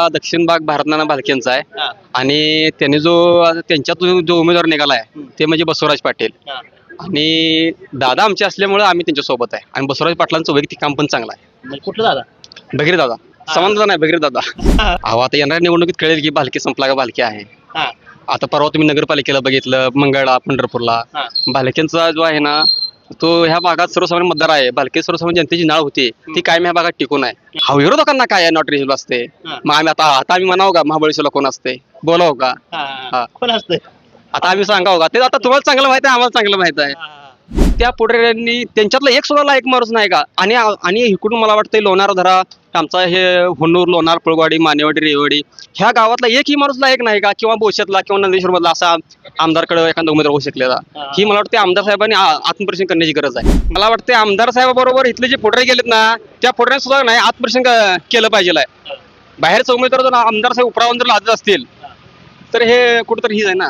आपला दक्षिण भाग भारतनाना भालकेंचा आहे आणि त्यांनी त्यांच्यातून जो उमेदवार निघाला आहे ते म्हणजे बसवराज पाटील आणि दादा आमचे असल्यामुळे आम्ही त्यांच्या सोबत आहे आणि बसवराज पाटलांचं वैयक्तिक काम पण चांगलं आहे. कुठलं दादा? भगीर दादा समानता नाही भगीर दादा. अहो आता येणाऱ्या निवडणुकीत कळेल की भालके संपला का भालके आहे. आता परवा तुम्ही नगरपालिकेला बघितलं मंगळा पंढरपूरला भालकेंचा जो आहे ना तो ह्या भागात सर्वसामान्य मतदार आहे. भालके सर्वसामान्य जनतेची नाळ होती ती कायम ह्या भागात टिकून आहे. हा विरोधकांना काय आहे नॉट रिजनेबल असते. मग आम्ही आता आम्ही म्हणावं का महाबळेश्वरला कोण असते बोलावं का कोण असतंय? आता आम्ही सांगावं का ते आता तुम्हाला चांगलं माहित आहे आम्हाला चांगलं माहित आहे. त्या पुढाऱ्यांनी त्यांच्यातला एक सुद्धा लायक माणूस नाही का आणि इकडून मला वाटतं लोणार धरा आमचा हे हुन्नूर लोणार पळवाडी मानेवाडी रेवाडी ह्या गावातला एकही माणूस लायक नाही का किंवा बोशेतला किंवा नंदेश्वर मधला असा आमदारकडे एखादा उमेदवार होऊ शकलेला ही मला वाटते आमदार साहेबांनी आत्मपरीक्षण करण्याची गरज आहे. मला वाटते आमदार साहेबाबरोबर इथले जे पुढारी गेलेत ना त्या पुढाऱ्यांनी सुद्धा नाही आत्मपरीक्षण केलं पाहिजे. बाहेरचा उमेदवार जर आमदार साहेब उपरावून जर लादत असतील तर हे कुठेतरी ही आहे ना.